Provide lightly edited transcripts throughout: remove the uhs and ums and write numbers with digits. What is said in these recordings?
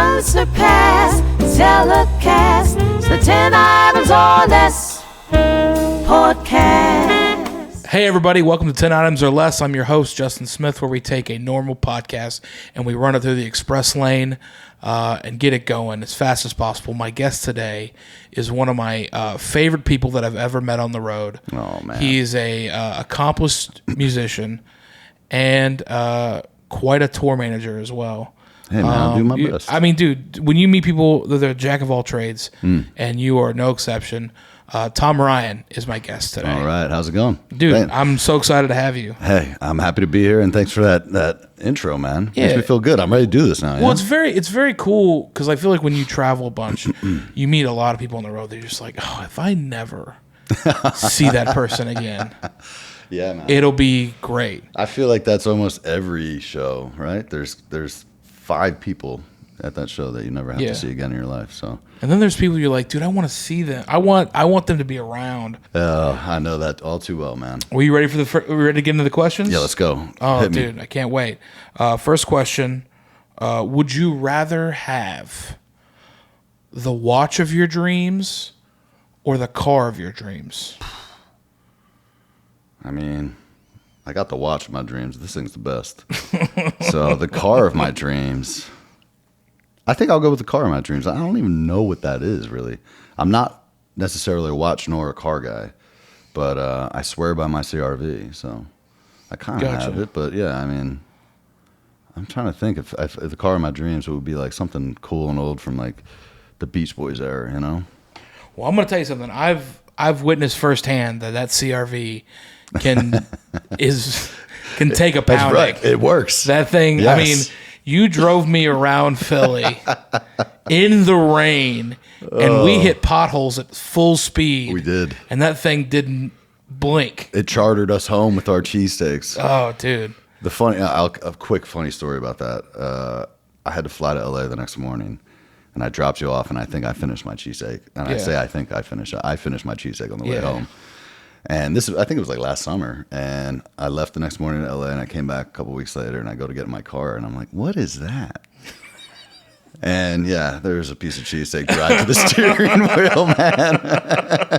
unsurpassed, telecast. It's the 10 Items or Less podcast. Hey everybody, welcome to 10 Items or Less. I'm your host, Justin Smith, where we take a normal podcast and we run it through the express lane and get it going as fast as possible. My guest today is one of my favorite people that I've ever met on the road. Oh, man. He's a accomplished musician and quite a tour manager as well. Hey, man, I'll do my best. I mean, dude, when you meet people that are jack of all trades, and you are no exception, Tom Ryan is my guest today. All right, how's it going? Dude, Thanks. I'm so excited to have you. Hey, I'm happy to be here, and thanks for that intro, man. Yeah. Makes me feel good. I'm ready to do this now. Well, it's very cool because I feel like when you travel a bunch, you meet a lot of people on the road. They're just like, oh, if I never see that person again, yeah, man. it'll be great. I feel like that's almost every show, right? There's 5 people at that show that you never have Yeah. to see again in your life. So, And then there's people you're like, dude, I want to see them. I want them to be around. I know that all too well, man. Were you ready for are we ready to get into the questions? Yeah, let's go. Oh, Hit me. dude, I can't wait. First question: would you rather have the watch of your dreams or the car of your dreams? I mean, I got the watch of my dreams. This thing's the best. So the car of my dreams, I think I'll go with the car of my dreams. I don't even know what that is, really. I'm not necessarily a watch nor a car guy, but I swear by my CRV. So I kind of Gotcha. have it. But yeah, I mean, I'm trying to think if the car of my dreams would be like something cool and old from like the Beach Boys era, you know? Well, I'm going to tell you something. I've witnessed firsthand that CRV can take a That's pounding. right. It works. That thing. Yes. I mean, you drove me around Philly in the rain, and we hit potholes at full speed. We did. and that thing didn't blink. It chartered us home with our cheesesteaks. Oh, dude. A quick funny story about that. I had to fly to LA the next morning, and I dropped you off, and I think I finished my cheesesteak. And Yeah. I say I think I finished my cheesesteak on the way Yeah. home. And I think it was like last summer, and I left the next morning to LA, and I came back a couple weeks later, and I go to get in my car, and I'm like, what is that? And yeah, there's a piece of cheesesteak drive to the steering wheel, man.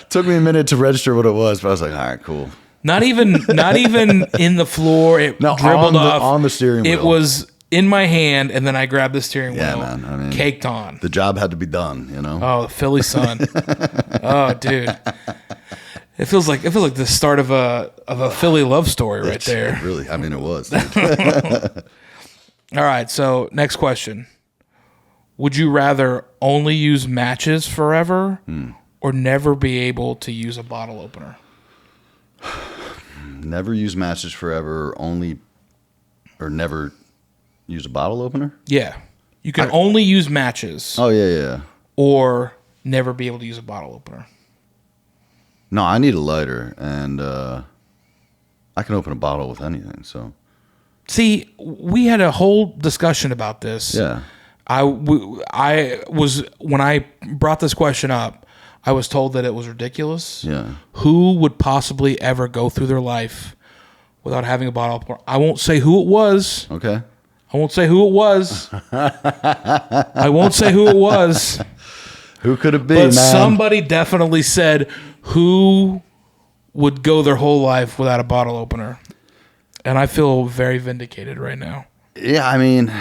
Took me a minute to register what it was, but I was like, all right, cool. Not even in the floor. It No, dribbled off on the steering wheel. It was in my hand, and then I grabbed the steering Yeah, wheel. man. I mean, caked on. The job had to be done, you know? Oh, the Philly sun. Oh, dude. It feels like the start of a Philly love story right there. It really, I mean, it was. Dude. All right, so next question. Would you rather only use matches forever or never be able to use a bottle opener? Never use matches forever, or never use a bottle opener? Yeah. You can only use matches Oh, yeah. or never be able to use a bottle opener. No, I need a lighter, and I can open a bottle with anything, so. See, we had a whole discussion about this. Yeah. I was when I brought this question up, I was told that it was ridiculous. Yeah. Who would possibly ever go through their life without having a bottle opener? I won't say who it was. Okay. I won't say who it was. I won't say who it was. Who could it be, But man? somebody definitely said who would go their whole life without a bottle opener. And I feel very vindicated right now. Yeah, I mean.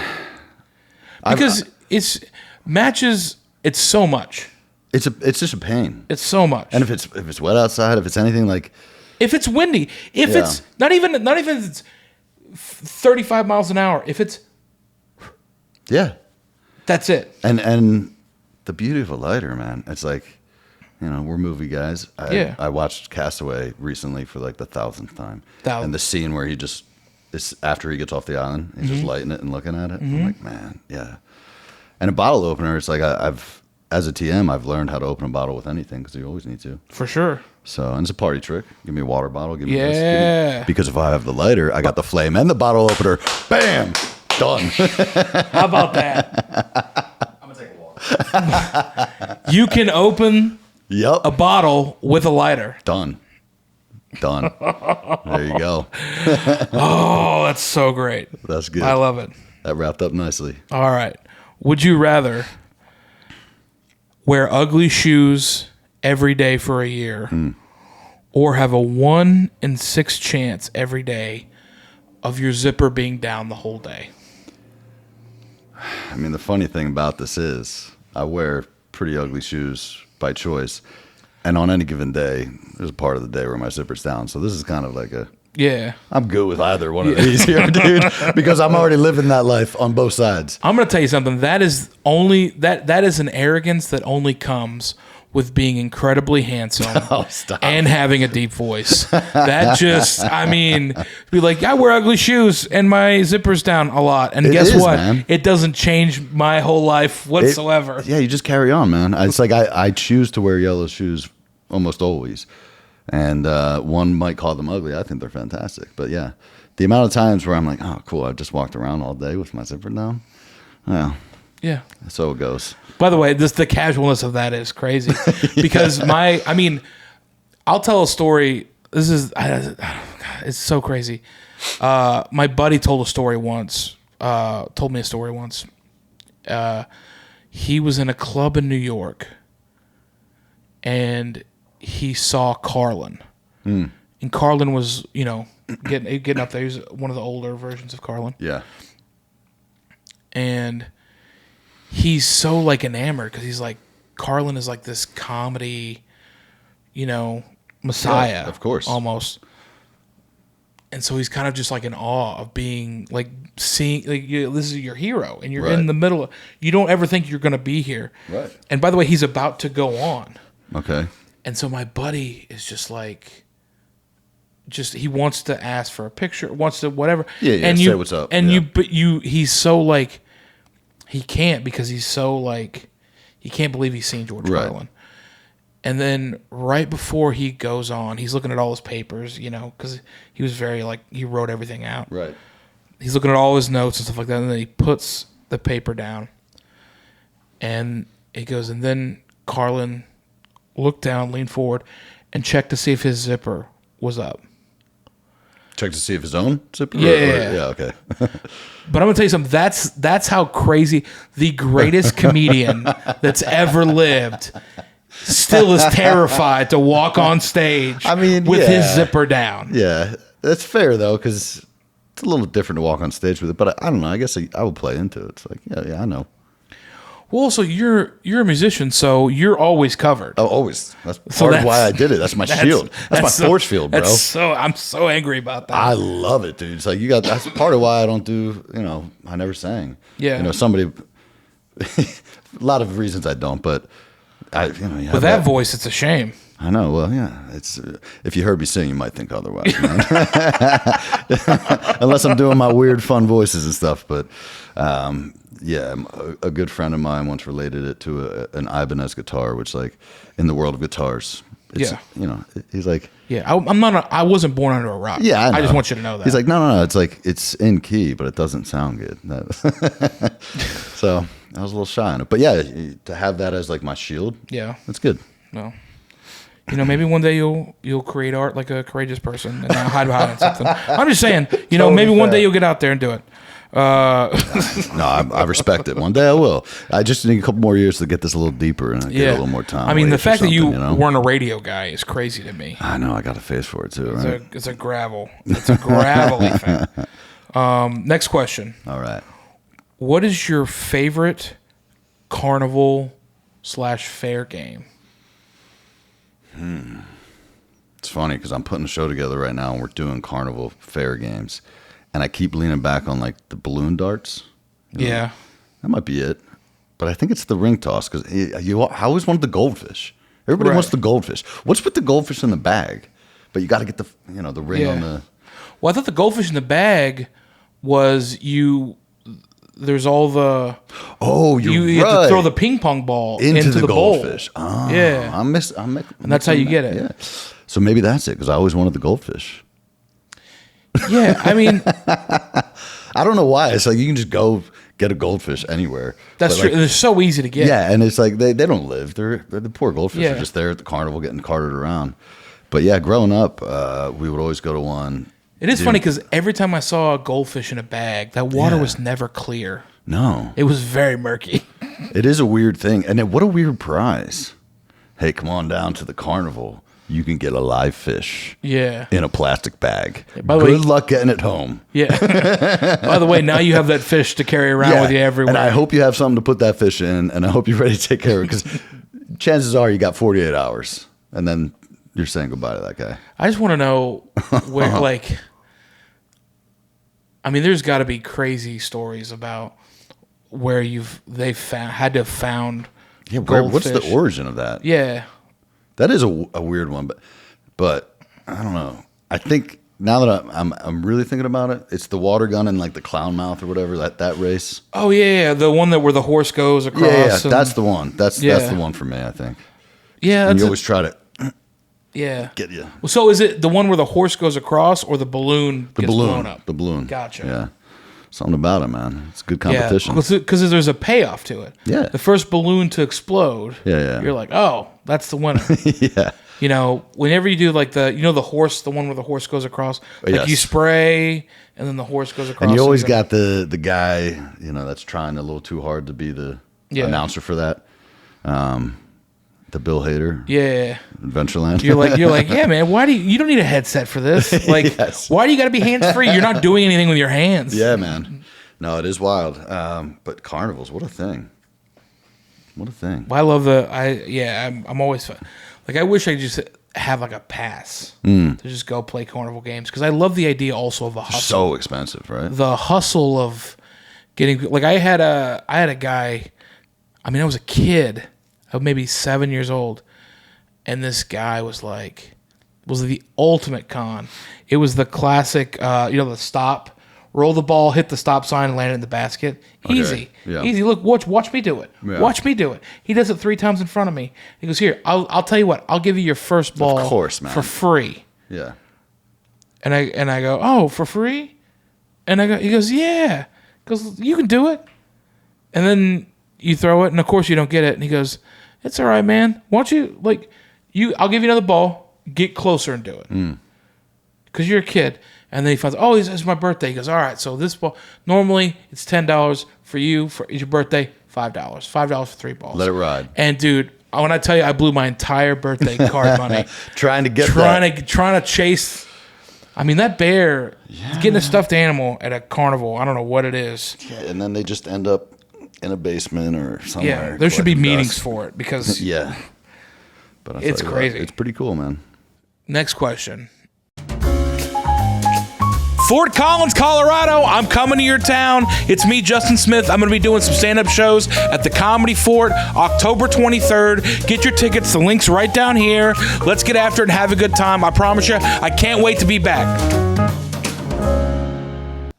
Because it's matches, it's so much. It's just a pain. It's so much. And if it's wet outside, if it's anything like. If it's windy, if Yeah. it's not even if it's 35 miles an hour, if it's Yeah. that's it. And the beauty of a lighter, man, it's like, we're movie guys. I watched Castaway recently for like the 1,000th time. And the scene where it's after he gets off the island, he's just lighting it and looking at it. I'm like, man, yeah. And a bottle opener, it's like as a TM, I've learned how to open a bottle with anything because you always need to. For sure. So, and it's a party trick. Give me a water bottle. Give me Yeah. this. Because if I have the lighter, I got the flame and the bottle opener. Bam! Done. How about that? I'm gonna take a walk. You can open Yep. a bottle with a lighter. Done. There you go. Oh, that's so great. That's good. I love it. That wrapped up nicely. All right. Would you rather wear ugly shoes every day for a year or have a 1 in 6 chance every day of your zipper being down the whole day? I mean, the funny thing about this is I wear pretty ugly shoes by choice. And on any given day, there's a part of the day where my zipper's down. So this is kind of like I'm good with either one of these here, dude, because I'm already living that life on both sides. I'm going to tell you something. That is only that is an arrogance that only comes with being incredibly handsome and having a deep voice. That just, I mean, be like, I wear ugly shoes and my zipper's down a lot. And guess what? Man. It doesn't change my whole life whatsoever. You just carry on, man. It's like I choose to wear yellow shoes almost always. And one might call them ugly. I think they're fantastic. But yeah, the amount of times where I'm like, oh, cool, I've just walked around all day with my zipper down. Well, yeah. So it goes. By the way, the casualness of that is crazy. Because I'll tell a story. It's so crazy. My buddy told me a story once. He was in a club in New York, and he saw Carlin. And Carlin was, getting up there. He was one of the older versions of Carlin. Yeah. And he's so like enamored because he's like, Carlin is like this comedy, messiah. Yeah, of course. Almost. And so he's kind of just like in awe of being like seeing, like, this is your hero and you're in the middle of, you don't ever think you're going to be here. Right. And by the way, he's about to go on. Okay. And so my buddy is just like, he wants to ask for a picture, wants to whatever. Yeah, and say what's up. And he's so like, he can't because he's so like, he can't believe he's seen George Carlin. And then right before he goes on, he's looking at all his papers, because he was very like, he wrote everything out. Right. He's looking at all his notes and stuff like that. And then he puts the paper down and he goes, and then Carlin looked down, leaned forward and checked to see if his zipper was up. Check to see if his own zipper? Yeah, okay. But I'm going to tell you something. That's how crazy the greatest comedian that's ever lived still is terrified to walk on stage with his zipper down. Yeah, that's fair, though, because it's a little different to walk on stage with it. But I don't know. I guess I would play into it. It's like, yeah, I know. Well, also, you're a musician, so you're always covered. Oh, always. That's part of why I did it. That's my shield. That's my force field, bro. I'm so angry about that. I love it, dude. It's like that's part of why I don't do, I never sang. Yeah. A lot of reasons I don't, but with that voice, it's a shame. I know. Well, yeah. It's if you heard me sing, you might think otherwise, man. Unless I'm doing my weird, fun voices and stuff. But yeah, a good friend of mine once related it to an Ibanez guitar, which, like, in the world of guitars, it's, he's like, yeah, I wasn't born under a rock. Yeah, I know. I just want you to know that. He's like, no. It's like it's in key, but it doesn't sound good. So I was a little shy on it, but yeah, to have that as like my shield, yeah, that's good. No. Maybe one day you'll create art like a courageous person and not hide behind something. I'm just saying, maybe one day you'll get out there and do it. No, I respect it. One day I will. I just need a couple more years to get this a little deeper and get a little more time. I mean, the fact that you weren't a radio guy is crazy to me. I know. I got a face for it too. Right? It's a gravelly thing. Next question. All right. What is your favorite carnival/fair game? It's funny because I'm putting a show together right now and we're doing carnival fair games, and I keep leaning back on like the balloon darts. Yeah, that might be it, but I think it's the ring toss because I always wanted the goldfish. Everybody wants the goldfish. What's with the goldfish in the bag? But you got to get the the ring on the. Well, I thought the goldfish in the bag was There's all the. Oh, you have to throw the ping pong ball into the goldfish. Bowl. Oh, yeah, and that's how you get it. Yeah. So maybe that's it because I always wanted the goldfish. Yeah, I mean, I don't know why. It's like you can just go get a goldfish anywhere. That's true. They're so easy to get. Yeah, and it's like they don't live. They're the poor goldfish. They're just there at the carnival getting carted around. But yeah, growing up, we would always go to one. It is funny because every time I saw a goldfish in a bag, that water was never clear. No. It was very murky. It is a weird thing. And what a weird prize. Hey, come on down to the carnival. You can get a live fish Yeah. in a plastic bag. by the way- Good luck getting it home. Yeah. By the way, now you have that fish to carry around with you everywhere. And I hope you have something to put that fish in, and I hope you're ready to take care of it, because chances are you got 48 hours, and then you're saying goodbye to that guy. I just want to know where, like, I mean, there's got to be crazy stories about where they've had to have found What's the goldfish. origin of that? Yeah. That is a weird one, but I don't know. I think now that I'm really thinking about it, it's the water gun and like the clown mouth or whatever, that race. Oh yeah, the one where the horse goes across. Yeah, and- that's the one. That's the one for me, I think. Yeah, And that's you always try to yeah. get you. Well, so is it the one where the horse goes across or the balloon The gets balloon. blown up? The balloon. Gotcha. Yeah. Something about it, man. It's good competition. Yeah, because there's a payoff to it. Yeah. The first balloon to explode. Yeah. You're like, oh, that's the winner. Yeah. You know, whenever you do like the horse, the one where the horse goes across, like Yes. you spray and then the horse goes across. And you always then- got the guy, that's trying a little too hard to be the announcer for that. The Bill Hader, Yeah. Adventureland. You're like, yeah, man, why do you don't need a headset for this? Like, Yes. why do you got to be hands free? You're not doing anything with your hands. Yeah, man. No, it is wild. But carnivals, what a thing. What a thing. I love I'm always like, I wish I could just have like a pass Hmm. to just go play carnival games, because I love the idea also of a hustle. So expensive, right? The hustle of getting, like, I had a guy, I mean, I was a kid of maybe 7 years old, and this guy was the ultimate con. It was the classic, the stop, roll the ball, hit the stop sign, and land it in the basket. Easy. Yeah. Easy. Look, watch me do it. Yeah. Watch me do it. He does it 3 times in front of me. He goes, here, I'll tell you what, I'll give you your first ball course, man. for free. Yeah. And I go, oh, for free? And he goes, yeah. He goes, you can do it. And then you throw it, and of course you don't get it. And he goes, it's all right, man. Why don't you, I'll give you another ball. Get closer and do it. Because you're a kid. And then he finds, oh, it's my birthday. He goes, all right, so this ball, normally it's $10 for you, for your birthday, $5. $5 for 3 balls. Let it ride. And dude, when I tell you, I blew my entire birthday card money. Trying to get trying to chase. I mean, that bear getting a stuffed animal at a carnival. I don't know what it is. Yeah, and then they just end up in a basement or somewhere. Yeah, there should be collecting meetings dust. for it, because Yeah. But I'll It's tell you crazy. It's pretty cool, man. Next question. Fort Collins, Colorado. I'm coming to your town. It's me, Justin Smith. I'm going to be doing some stand-up shows at the Comedy Fort, October 23rd. Get your tickets. The link's right down here. Let's get after it and have a good time. I promise you, I can't wait to be back.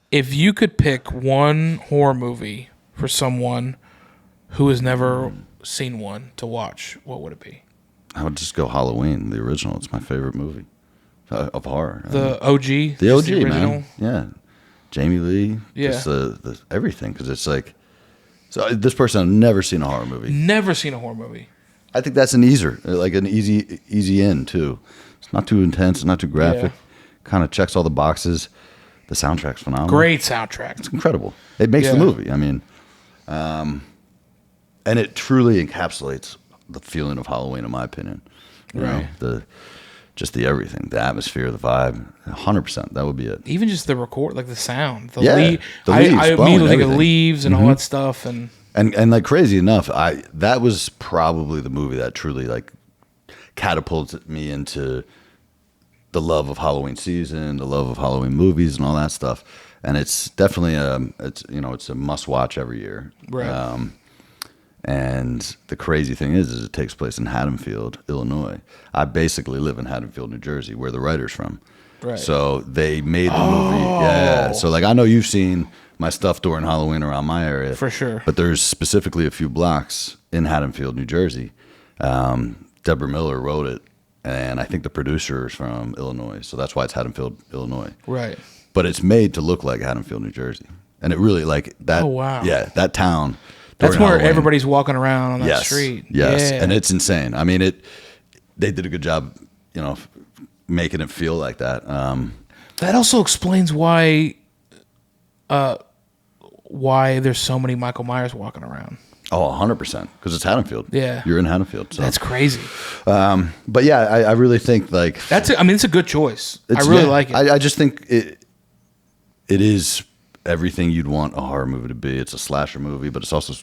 If you could pick one horror movie for someone who has never seen one to watch, what would it be? I would just go Halloween, the original. It's my favorite movie of horror. The OG? The Just OG, original? man. Yeah. Jamie Lee. Yeah. Just the everything. Because it's like, so this person, I've never seen a horror movie. Never seen a horror movie. I think that's an easy in, too. It's not too intense. It's not too graphic. Kind of checks all the boxes. The soundtrack's phenomenal. Great soundtrack. It's incredible. It makes the Yeah. movie. I mean, and it truly encapsulates the feeling of Halloween, in my opinion. You know, just the everything, the atmosphere, the vibe, 100%. That would be it. Even just the record, like the sound. The Yeah, leaves. the I leaves blowing, immediately think of everything. leaves and all that stuff. And And like crazy enough, that was probably the movie that truly like catapulted me into the love of Halloween season, the love of Halloween movies, and all that stuff. And it's definitely it's a must watch every year. Right. And the crazy thing is it takes place in Haddonfield, Illinois. I basically live in Haddonfield, New Jersey, where the writer's from. Right. So they made the movie. Yeah. So like I know you've seen my stuff during Halloween around my area. For sure. But there's specifically a few blocks in Haddonfield, New Jersey. Deborah Miller wrote it, and I think the producer is from Illinois. So that's why it's Haddonfield, Illinois. right. But it's made to look like Haddonfield, New Jersey. And it really like that. Oh, wow. Yeah, that town. That's during where Halloween. everybody's walking around on that street. Yes, Yeah. and it's insane. I mean, they did a good job, making it feel like that. That also explains why why there's so many Michael Myers walking around. Oh, 100%. Because it's Haddonfield. Yeah. You're in Haddonfield. So. That's crazy. But yeah, I really think like... it's a good choice. I really like it. I just think it is everything you'd want a horror movie to be. It's a slasher movie, but it's also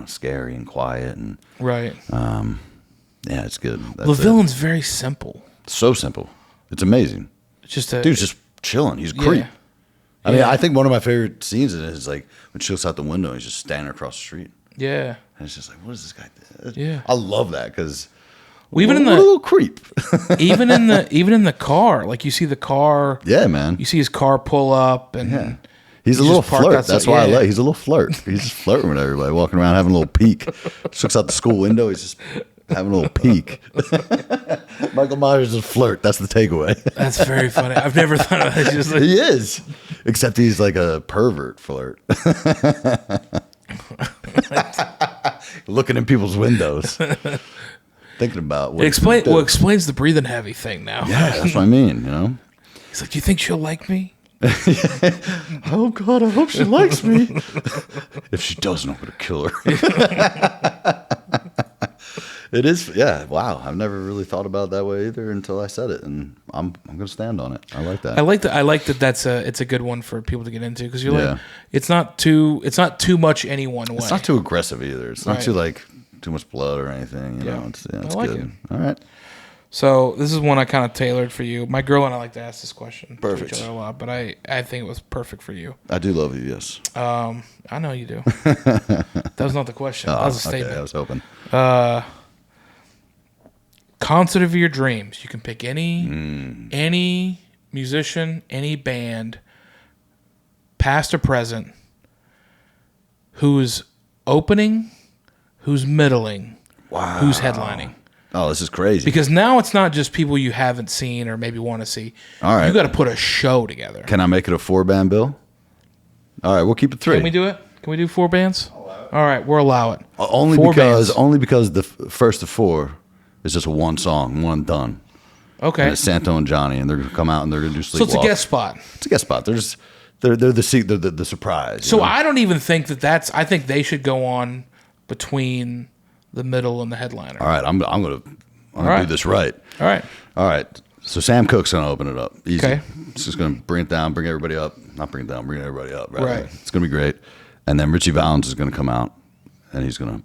scary and quiet. And Right. Yeah, it's good. The villain's very simple. So simple. It's amazing. It's just Dude's just chilling. He's a creep. I mean, I think one of my favorite scenes in it is like when she looks out the window and he's just standing across the street. Yeah. And it's just like, what is this guy do? Yeah. I love that because even in a little creep. even in the car, like you see the car. Yeah, man. You see his car pull up and he's a little flirt. Outside. That's why I like. He's a little flirt. He's just flirting with everybody, walking around having a little peek. Just looks out the school window. He's just having a little peek. Michael Myers is a flirt. That's the takeaway. That's very funny. I've never thought of that. Just like, he is, except he's like a pervert flirt. Looking in people's windows, thinking about what explains the breathing heavy thing now. Yeah, that's what I mean. He's like, "Do you think she'll like me?" Oh God, I hope she likes me. If she doesn't, I'm gonna kill her. It is, yeah. Wow, I've never really thought about it that way either until I said it, and I'm gonna stand on it. I like that. I like that. It's a good one for people to get into because you're like, it's not too much any one way. It's not too aggressive either. It's not too much blood or anything. You know, it's like good. it. All right. So this is one I kind of tailored for you. My girl and I like to ask this question Perfect. to each other a lot, but I think it was perfect for you. I do love you. Yes. I know you do. That was not the question. That was a statement. Okay, I was hoping. Concert of your dreams. You can pick any musician, any band, past or present, who's opening, who's middling, who's headlining. Oh, this is crazy. Because now it's not just people you haven't seen or maybe want to see. All right. You got to put a show together. Can I make it a 4-band bill? All right, we'll keep it 3. Can we do it? Can we do 4 bands? All right, we'll allow it. Only 4 because bands. the first of 4 is just one song, one and done. Okay. And it's Santo and Johnny, and they're gonna come out and they're gonna do Sleepwalk. So it's a guest spot. It's a guest spot. They're the surprise. So I don't even think that's. I think they should go on between the middle and the headliner. All right, I'm gonna do this right. All right. So Sam Cooke's gonna open it up. Easy. Okay. It's just gonna bring it down, bring everybody up. Not bring it down, bring everybody up. Right. It's gonna be great. And then Richie Valens is gonna come out, and he's gonna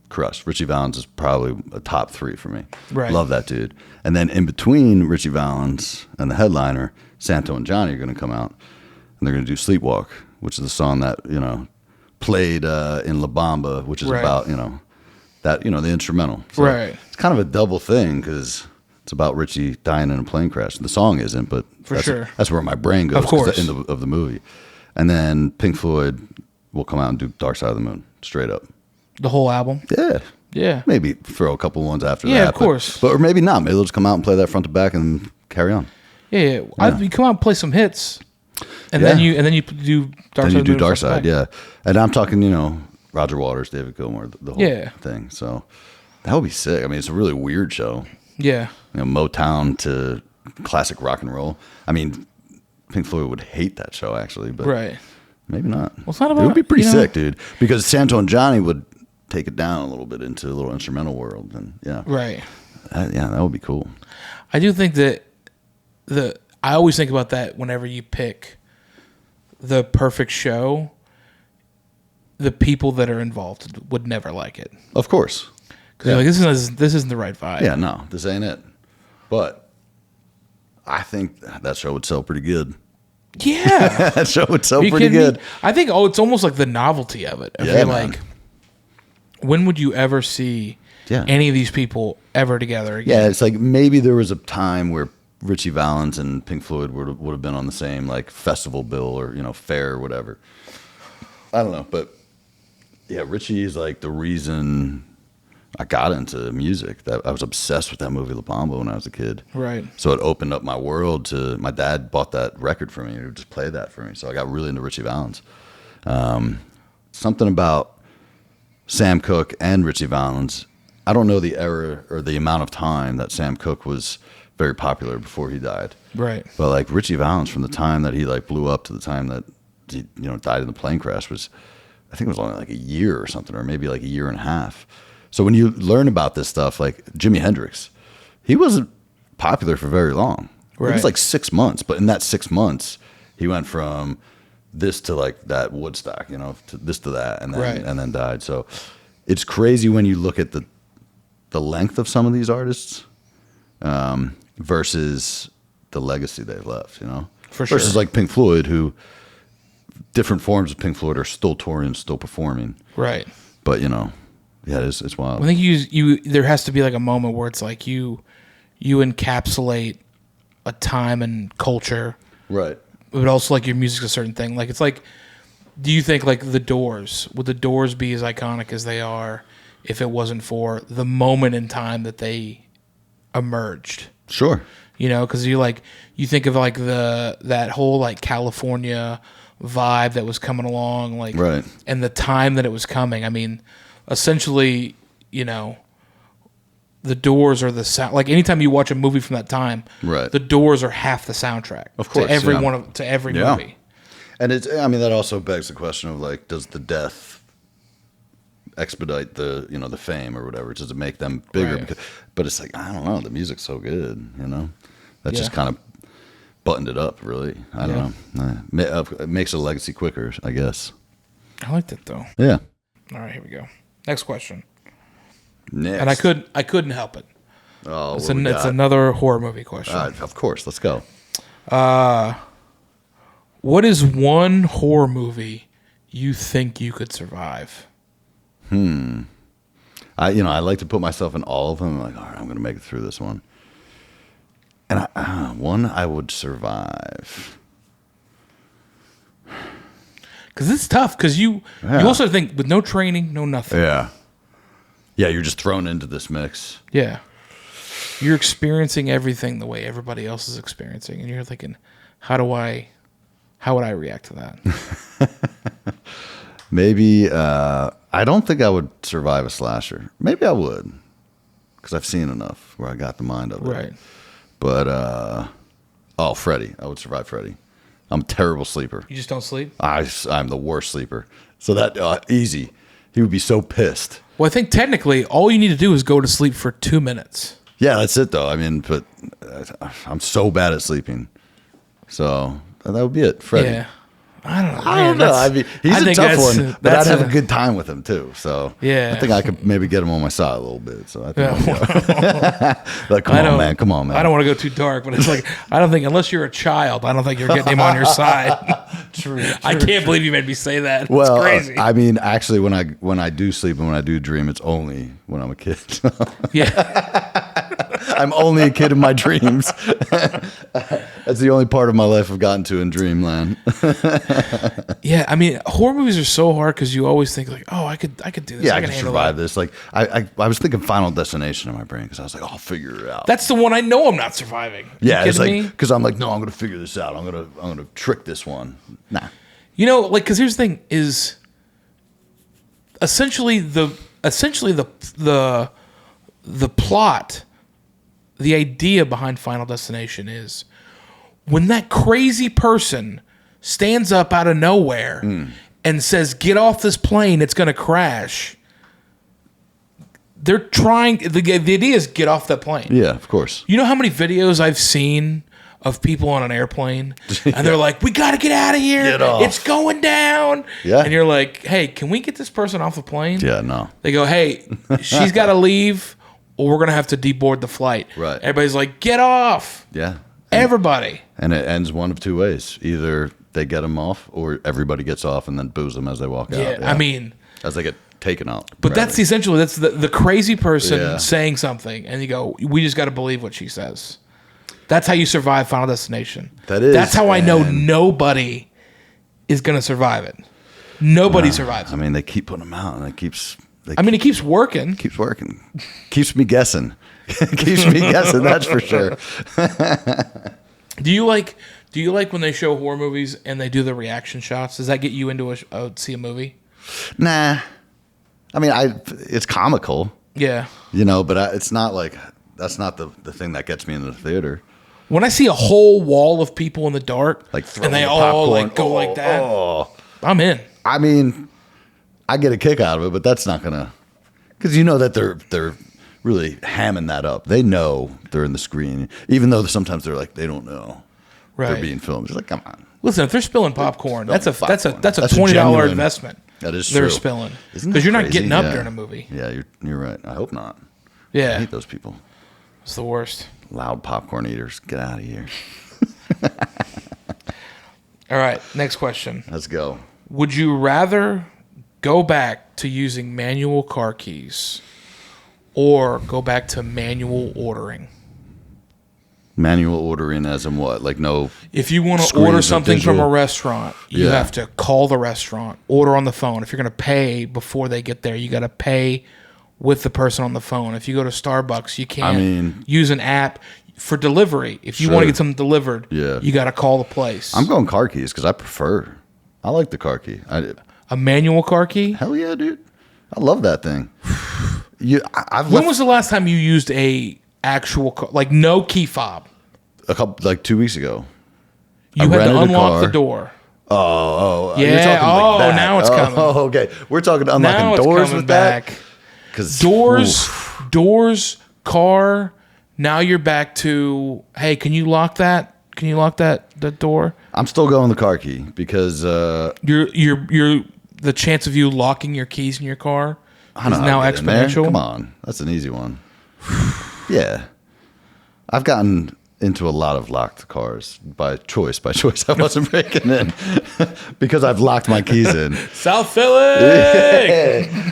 crush. Richie Valens is probably a top 3 for me. Right. Love that dude. And then in between Richie Valens and the headliner, Santo and Johnny are going to come out, and they're going to do Sleepwalk, which is the song that played in La Bamba, which is about the instrumental. So it's kind of a double thing because it's about Richie dying in a plane crash. The song isn't, but that's where my brain goes. Of course. Of the movie. And then Pink Floyd will come out and do Dark Side of the Moon straight up. The whole album? Yeah. Maybe throw a couple ones after that. Yeah, of course. But or maybe not. Maybe they'll just come out and play that front to back and carry on. Yeah. You come out and play some hits, and then you do Dark Side. Then you do Dark Side, yeah. And I'm talking, Roger Waters, David Gilmour, the whole thing. So that would be sick. I mean, it's a really weird show. Yeah. Motown to classic rock and roll. I mean, Pink Floyd would hate that show actually, but maybe not. Well, it's not about. It would be pretty sick, dude. Because Santo and Johnny would take it down a little bit into a little instrumental world, and that would be cool. I do think that I always think about that whenever you pick the perfect show. The people that are involved would never like it, of course, because you're like, this isn't the right vibe. Yeah, no, this ain't it. But I think that show would sell pretty good. Yeah, that show would sell pretty good. I think it's almost like the novelty of it. I feel like. When would you ever see any of these people ever together again? Yeah, it's like maybe there was a time where Richie Valens and Pink Floyd would have been on the same festival bill or fair or whatever. I don't know, but yeah, Richie is the reason I got into music. That I was obsessed with that movie La Bamba when I was a kid. Right. So it opened up my world to. My dad bought that record for me. He would just play that for me. So I got really into Richie Valens. Something about Sam Cooke and Richie Valens. I don't know the era or the amount of time that Sam Cooke was very popular before he died. Right. But Richie Valens, from the time that he blew up to the time that died in the plane crash was, I think it was only like a year or something, or maybe like a year and a half. So when you learn about this stuff, like Jimi Hendrix, he wasn't popular for very long. Right. It was like 6 months, but in that 6 months, he went from this to like that Woodstock, to this to that, and then died. So it's crazy when you look at the length of some of these artists versus the legacy they've left, For sure. Versus like Pink Floyd, who different forms of Pink Floyd are still touring, still performing. Right. But it's wild. I think you there has to be like a moment where it's like you encapsulate a time and culture. Right. But also like your music's a certain thing. Like it's like, do you think like the Doors, would the Doors be as iconic as they are if it wasn't for the moment in time that they emerged? Sure. Because you think of like that whole like California vibe that was coming along, like, right. And the time that it was coming. I mean, essentially, the Doors are the sound. Like anytime you watch a movie from that time, right. The Doors are half the soundtrack. Of course, to every movie. And that also begs the question of like, does the death expedite the the fame or whatever? Does it make them bigger? Right. But it's like, I don't know. The music's so good, that just kind of buttoned it up. Really, I don't know. It makes a legacy quicker, I guess. I liked it though. Yeah. All right, here we go. Next question. Next. And I couldn't help it. Oh, it's another horror movie question. Of course, let's go. What is one horror movie you think you could survive? I like to put myself in all of them. I'm like, all right, I'm going to make it through this one. And one I would survive. Because it's tough. Because you also think with no training, no nothing. Yeah. Yeah, you're just thrown into this mix. Yeah. You're experiencing everything the way everybody else is experiencing. And you're thinking, how would I react to that? Maybe, I don't think I would survive a slasher. Maybe I would. Because I've seen enough where I got the mind of it. Right. But, Freddy. I would survive Freddy. I'm a terrible sleeper. You just don't sleep? I'm the worst sleeper. So that, easy. He would be so pissed. Well, I think technically all you need to do is go to sleep for 2 minutes. Yeah, that's it though. I mean, but I'm so bad at sleeping. So that would be it, Freddy. Yeah. I don't know. I don't know. I mean, he's a tough one, but I'd have a good time with him too. So yeah, I think I could maybe get him on my side a little bit. So I think like, come on, man. I don't want to go too dark, but it's like I don't think unless you're a child, I don't think you're getting him on your side. True. I can't believe you made me say that. Well, it's crazy. I mean, actually, when I do sleep and when I do dream, it's only when I'm a kid. Yeah. I'm only a kid in my dreams. That's the only part of my life I've gotten to in dreamland. Yeah, I mean, horror movies are so hard because you always think like, oh, I could do this. Yeah, I can survive this. Like I was thinking Final Destination in my brain because I was like, I'll figure it out. That's the one I know I'm not surviving. Yeah, it's like because I'm like, no, I'm gonna figure this out. I'm gonna trick this one. Nah. Because here's the thing: is essentially the plot. The idea behind Final Destination is when that crazy person stands up out of nowhere and says, "Get off this plane, it's going to crash." They're trying. The idea is get off that plane. Yeah, of course. You know how many videos I've seen of people on an airplane and they're like, "We got to get out of here. Get off. It's going down." Yeah. And you're like, "Hey, can we get this person off the plane?" Yeah, no. They go, "Hey, she's got to leave. Or we're going to have to deboard the flight." Right. Everybody's like, get off. Yeah. Everybody. And it ends one of two ways. Either they get them off or everybody gets off and then boos them as they walk out. Yeah, I mean. As they get taken out. But that's essentially, that's the crazy person saying something. And you go, we just got to believe what she says. That's how you survive Final Destination. That is. That's how I know nobody is going to survive it. Nobody survives it. I mean, they keep putting them out and it keeps working. Keeps working. Keeps me guessing. Keeps me guessing, that's for sure. Do you like when they show horror movies and they do the reaction shots? Does that get you into see a movie? Nah. I mean, it's comical. Yeah. But it's not like that's not the thing that gets me into the theater. When I see a whole wall of people in the dark, Like and they all like go like that, I'm in. I mean, I get a kick out of it, but that's not gonna, because you know that they're really hamming that up. They know they're in the screen, even though sometimes they're like they don't know they're being filmed. It's like, come on. Listen, if they're spilling popcorn, that's a That's $20 genuine investment. That is they're true. spilling Isn't that because you're not crazy? getting up Yeah. during a movie. Yeah, you're right. I hope not. I Yeah, hate those people. it's the worst. Loud popcorn eaters. Get out of here. All right, next question. Let's go. Would you rather go back to using manual car keys or go back to manual ordering? Manual ordering as in what? Like no. If you want to Screens order or something from a digital? restaurant, you Yeah. have to call the restaurant, order on the phone. If you're going to pay before they get there, you got to pay with the person on the phone. If you go to Starbucks, you can't use an app for delivery. If you want to Sure. get something delivered, Yeah. you got to call the place. I'm going car keys because I like the car key. A manual car key? Hell yeah, dude. I love that thing. I've When left was the last time you used a actual car, like no key fob? a couple, like 2 weeks ago. You I had to rented a unlock car. the door. Oh, Yeah, You're talking like that. now it's coming. Oh, okay. We're talking Now unlocking it's doors coming with back. that. Because Doors, car. Now you're back to, hey, can you lock that? Can you lock that door? I'm still going the car key because You're the chance of you locking your keys in your car I know is how now to get in there. exponential. Come on, that's an easy one. Yeah, I've gotten into a lot of locked cars by choice. By choice, I wasn't breaking in because I've locked my keys in. South Philly.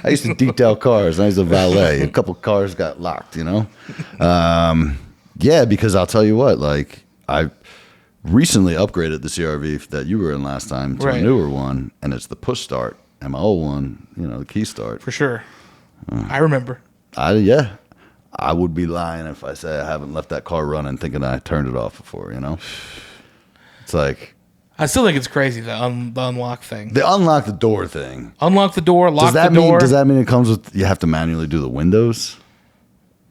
I used to detail cars. I was a valet. A couple cars got locked, you know? Yeah, because I'll tell you what, like, I recently upgraded the CRV that you were in last time to Right. a newer one, and it's the push start. And my old one, you know, the key start. For sure. I remember. I would be lying if I say I haven't left that car running thinking I turned it off before, you know? It's like, I still think it's crazy, the unlock thing. the unlock the door thing. Unlock the door, lock the Does door. that mean it comes with, you have to manually do the windows?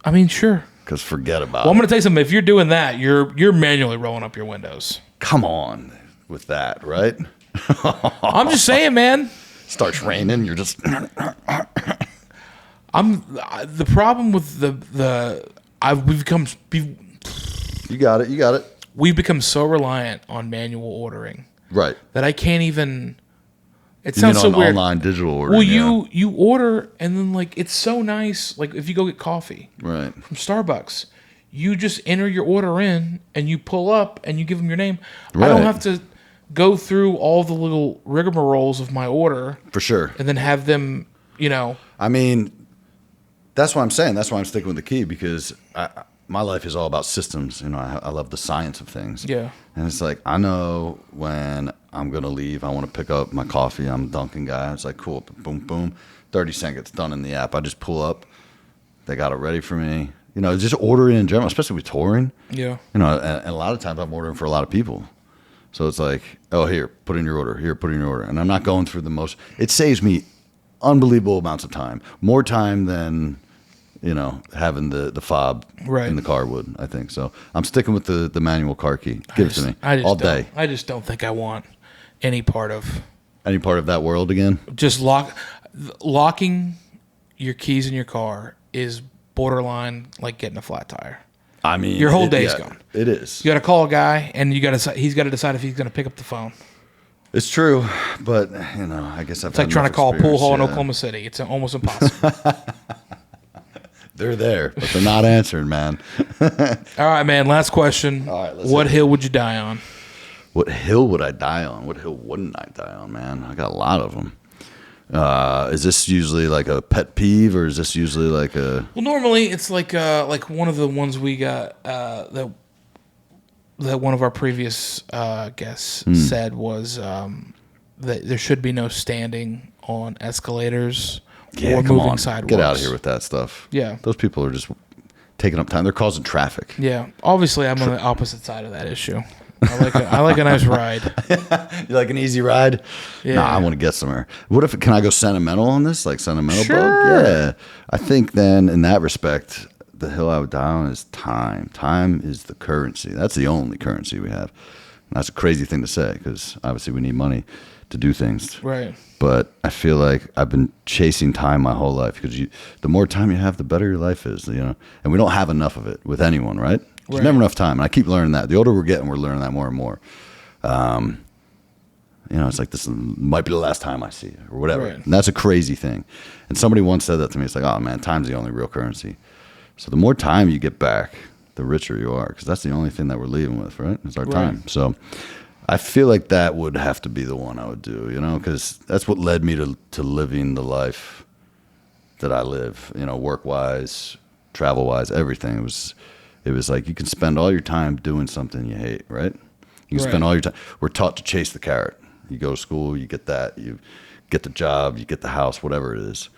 I mean, sure. Because forget about Well, I'm it. going to tell you something. If you're doing that, you're manually rolling up your windows. Come on with that, right? I'm just saying, man. Starts raining, you're just The problem with we've become so reliant on manual ordering right. that I can't even. It You sounds so mean on weird. online digital order. Well, you order and then like it's so nice. Like if you go get coffee right. from Starbucks, you just enter your order in and you pull up and you give them your name. I don't Right. have to go through all the little rigmaroles of my order For sure. and then have them, you know. I mean, that's what I'm saying. That's why I'm sticking with the key because my life is all about systems. You know, I love the science of things. Yeah. And it's like, I know when I'm going to leave, I want to pick up my coffee. I'm a Dunkin' guy. It's like, cool, boom, boom. 30 seconds, it's done in the app. I just pull up. They got it ready for me. You know, just ordering in general, especially with touring. Yeah. You know, and a lot of times I'm ordering for a lot of people. So it's like, oh, here, put in your order. Here, put in your order. And I'm not going through the most. It saves me unbelievable amounts of time. More time than, you know, having the fob Right. in the car would, I think. So I'm sticking with the manual car key. Give it to me all day. I just don't think I want any part of Any part of that world again? just locking your keys in your car is borderline like getting a flat tire. I mean, Your whole day's gone. It is. You got to call a guy, and he's got to decide if he's going to pick up the phone. It's true, but you know, I guess It's like trying to call a pool hall in Oklahoma City. It's almost impossible. They're there, but they're not answering, man. All right, man. Last question. All right, let's What hit it. hill would you die on? What hill would I die on? What hill wouldn't I die on, man? I got a lot of them. Is this usually like a pet peeve, or is this usually like a? Well, normally it's like one of the ones we got that one of our previous guests said was that there should be no standing on escalators or come moving on, sidewalks. get out of here with that stuff. Yeah. those people are just taking up time. They're causing traffic. Yeah, obviously I'm on the opposite side of that issue. I like a nice ride. You like an easy ride? Yeah. Nah, I want to get somewhere. What if? Can I go sentimental on this? Like sentimental Sure. bug? Yeah. I think then in that respect, the hill I would die on is time. Time is the currency. That's the only currency we have. And that's a crazy thing to say because obviously we need money to do things. Right. But I feel like I've been chasing time my whole life because the more time you have, the better your life is, you know. And we don't have enough of it with anyone, right? There's never enough time. And I keep learning that. The older we're getting, we're learning that more and more. You know, it's like this might be the last time I see you or whatever. Right. And that's a crazy thing. And somebody once said that to me. It's like, oh, man, time's the only real currency. So the more time you get back, the richer you are because that's the only thing that we're leaving with, right? It's our time. So I feel like that would have to be the one I would do, you know, because that's what led me to living the life that I live, you know, work-wise, travel-wise, everything. It was like you can spend all your time doing something you hate, right? You can spend all your time. We're taught to chase the carrot. You go to school, you get that, you get the job, you get the house, whatever it is.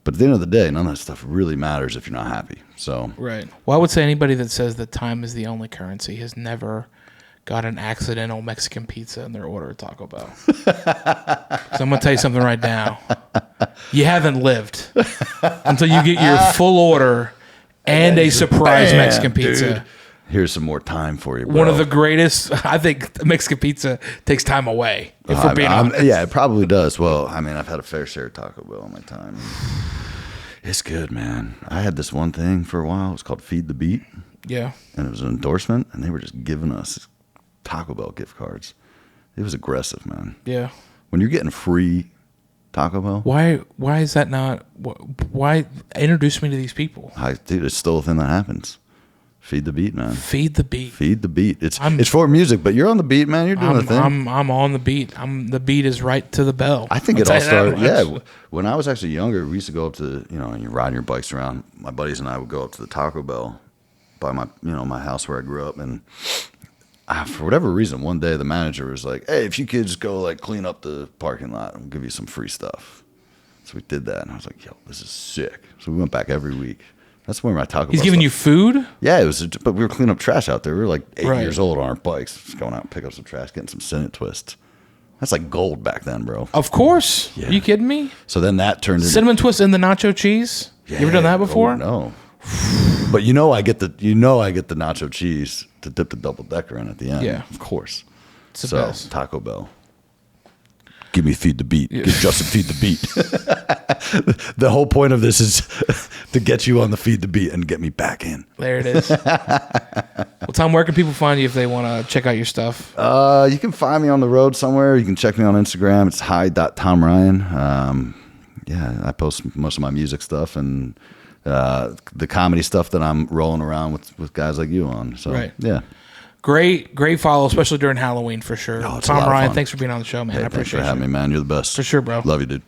But at the end of the day, none of that stuff really matters if you're not happy. So right. Well, I would say anybody that says that time is the only currency has never got an accidental Mexican pizza in their order at Taco Bell. So I'm going to tell you something right now. You haven't lived until you get your full order and a surprise Mexican pizza. Dude, here's some more time for you, bro. One of the greatest, I think Mexican pizza takes time away, if we're being honest. Yeah, it probably does. Well, I mean, I've had a fair share of Taco Bell in my time. It's good, man. I had this one thing for a while. It was called Feed the Beat. Yeah. And it was an endorsement, and they were just giving us Taco Bell gift cards. It was aggressive, man. Yeah. When you're getting free Taco Bell. Why is that not? Why introduce me to these people? Dude, it's still a thing that happens. Feed the beat, man. Feed the beat. Feed the beat. It's for music, but you're on the beat, man. You're doing the thing. I'm on the beat. The beat is right to the bell. I think it all started. Yeah, when I was actually younger, we used to go up to and you're riding your bikes around. My buddies and I would go up to the Taco Bell by my house where I grew up, and for whatever reason, one day the manager was like, "Hey, if you kids go like clean up the parking lot, I'll give you some free stuff." So we did that, and I was like, "Yo, this is sick." So we went back every week. That's where my Taco Bell. He's giving you food? Yeah, it was. But we were cleaning up trash out there. We were like 8 years old on our bikes, just going out and pick up some trash, getting some Senate twists. That's like gold back then, bro. Of course. Yeah. Are you kidding me? So then that turned into cinnamon twist and the nacho cheese. Yeah. You ever done that before? Oh, no. But I get the nacho cheese to dip the double decker in at the end. Yeah, of course. It's the best. Taco Bell. Give me Feed the Beat. Yeah. Give Justin Feed the Beat. The whole point of this is to get you on the Feed the Beat and get me back in. There it is. Well, Tom, where can people find you if they want to check out your stuff? You can find me on the road somewhere. You can check me on Instagram. It's hi.tomryan. Yeah, I post most of my music stuff and the comedy stuff that I'm rolling around with guys like you on. So, yeah. Great follow, especially during Halloween for sure. Oh, Tom Ryan, thanks for being on the show, man. Hey, I appreciate it. Thanks for having me, man. You're the best. For sure, bro. Love you, dude.